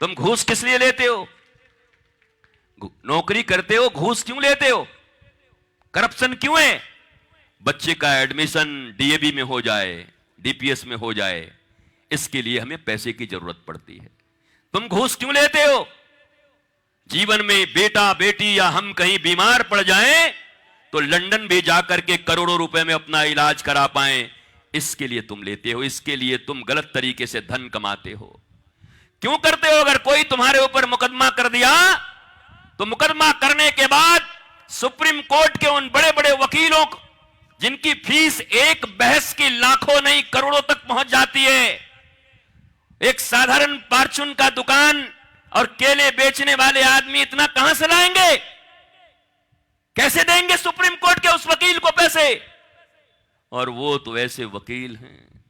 तुम घूस किस लिए लेते हो? नौकरी करते हो, घूस क्यों लेते हो? करप्शन क्यों है? बच्चे का एडमिशन डीएवी में हो जाए, डीपीएस में हो जाए, इसके लिए हमें पैसे की जरूरत पड़ती है। तुम घूस क्यों लेते हो? जीवन में बेटा बेटी या हम कहीं बीमार पड़ जाएं तो लंदन भी जाकर के करोड़ों रुपए में अपना इलाज करा पाएं, इसके लिए तुम लेते हो। इसके लिए तुम गलत तरीके से धन कमाते हो। क्यों करते हो? अगर कोई तुम्हारे ऊपर मुकदमा कर दिया तो मुकदमा करने के बाद सुप्रीम कोर्ट के उन बड़े बड़े वकीलों को, जिनकी फीस एक बहस की लाखों नहीं करोड़ों तक पहुंच जाती है, एक साधारण फार्चून का दुकान और केले बेचने वाले आदमी इतना कहां से लाएंगे? कैसे देंगे सुप्रीम कोर्ट के उस वकील को पैसे? और वो तो ऐसे वकील हैं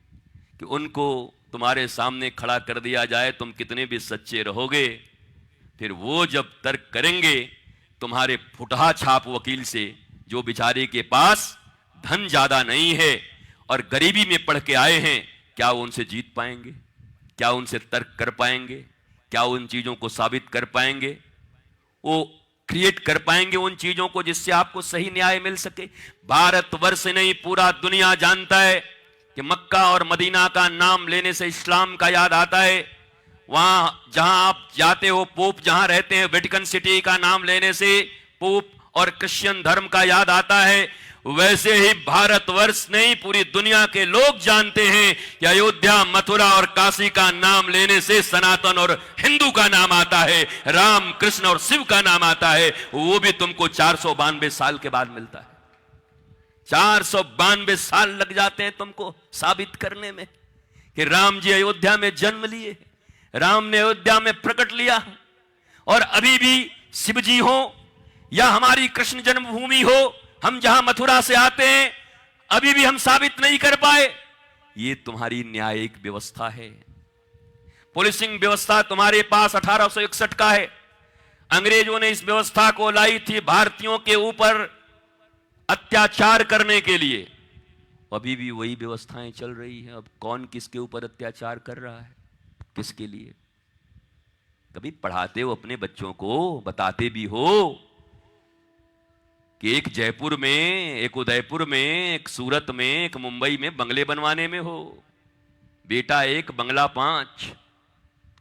कि उनको तुम्हारे सामने खड़ा कर दिया जाए, तुम कितने भी सच्चे रहोगे, फिर वो जब तर्क करेंगे तुम्हारे फुटहा छाप वकील से, जो बेचारे के पास धन ज्यादा नहीं है और गरीबी में पढ़ के आए हैं, क्या वो उनसे जीत पाएंगे? क्या उनसे तर्क कर पाएंगे? क्या उन चीजों को साबित कर पाएंगे? वो क्रिएट कर पाएंगे उन चीजों को जिससे आपको सही न्याय मिल सके? भारतवर्ष नहीं, पूरा दुनिया जानता है कि मक्का और मदीना का नाम लेने से इस्लाम का याद आता है। वहां जहां आप जाते हो, पोप जहां रहते हैं, वेटिकन सिटी का नाम लेने से पोप और क्रिश्चियन धर्म का याद आता है। वैसे ही भारतवर्ष नहीं, पूरी दुनिया के लोग जानते हैं कि अयोध्या, मथुरा और काशी का नाम लेने से सनातन और हिंदू का नाम आता है, राम, कृष्ण और शिव का नाम आता है। वो भी तुमको 492 साल के बाद मिलता है। 492 साल लग जाते हैं तुमको साबित करने में कि राम जी अयोध्या में जन्म लिए, राम ने अयोध्या में प्रकट लिया। और अभी भी शिव जी हो या हमारी कृष्ण जन्मभूमि हो, हम जहां मथुरा से आते हैं, अभी भी हम साबित नहीं कर पाए। ये तुम्हारी न्यायिक व्यवस्था है। पुलिसिंग व्यवस्था तुम्हारे पास 1861 का है। अंग्रेजों ने इस व्यवस्था को लाई थी भारतीयों के ऊपर अत्याचार करने के लिए। अभी भी वही व्यवस्थाएं चल रही हैं। अब कौन किसके ऊपर अत्याचार कर रहा है, किसके लिए? कभी पढ़ाते हो अपने बच्चों को, बताते भी हो कि एक जयपुर में, एक उदयपुर में, एक सूरत में, एक मुंबई में बंगले बनवाने में हो, बेटा 1 बंगला 5।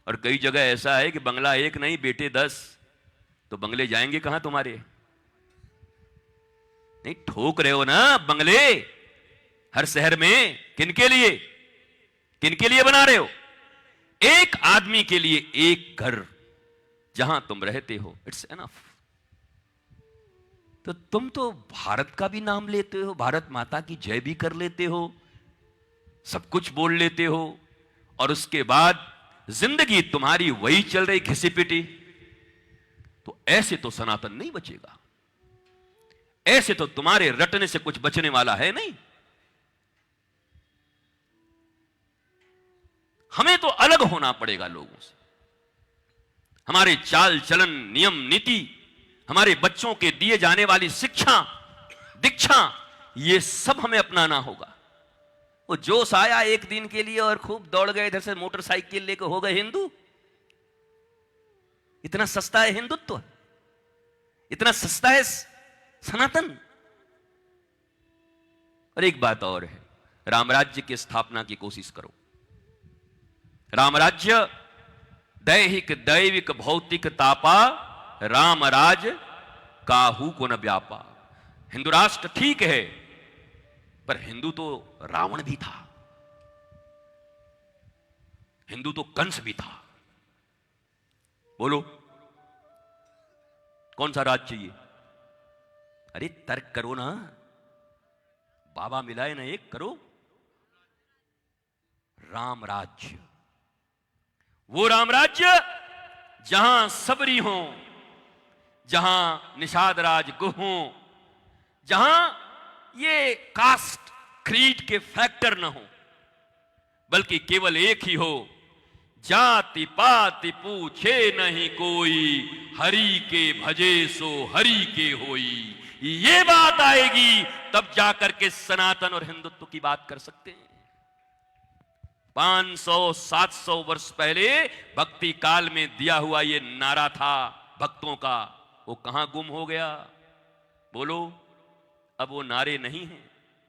और कई जगह ऐसा है कि बंगला 1 नहीं, बेटे 10। तो बंगले जाएंगे कहां तुम्हारे? नहीं, ठोक रहे हो ना बंगले हर शहर में। किनके लिए, किनके लिए बना रहे हो? एक आदमी के लिए एक घर जहां तुम रहते हो, इट्स एनफ। तो तुम तो भारत का भी नाम लेते हो, भारत माता की जय भी कर लेते हो, सब कुछ बोल लेते हो, और उसके बाद जिंदगी तुम्हारी वही चल रही घिसी पिटी। तो ऐसे तो सनातन नहीं बचेगा। ऐसे तो तुम्हारे रटने से कुछ बचने वाला है नहीं। हमें तो अलग होना पड़ेगा लोगों से। हमारे चाल चलन, नियम नीति, हमारे बच्चों के दिए जाने वाली शिक्षा दीक्षा, ये सब हमें अपनाना होगा। वो जोश आया एक दिन के लिए और खूब दौड़ गए इधर से मोटरसाइकिल लेकर, हो गए हिंदू। इतना सस्ता है हिंदुत्व, इतना सस्ता है सनातन। और एक बात और है, रामराज्य की स्थापना की कोशिश करो। रामराज्य दैहिक दैविक भौतिक तापा, राम राज काहू को न व्यापा। हिंदू राष्ट्र ठीक है, पर हिंदू तो रावण भी था, हिंदू तो कंस भी था। बोलो कौन सा राज चाहिए? अरे तर्क करो ना, बाबा मिलाए ना, एक करो। राम राज्य, वो राम राज्य जहां सबरी हो, जहां निषाद राज गुह हो, जहां ये कास्ट क्रीड के फैक्टर न हो, बल्कि केवल एक ही हो, जाति पाति पूछे नहीं कोई, हरि के भजे सो हरि के होई। ये बात आएगी तब जाकर के सनातन और हिंदुत्व की बात कर सकते हैं। 500-700 वर्ष पहले भक्ति काल में दिया हुआ ये नारा था भक्तों का, वो कहां गुम हो गया? बोलो, अब वो नारे नहीं हैं।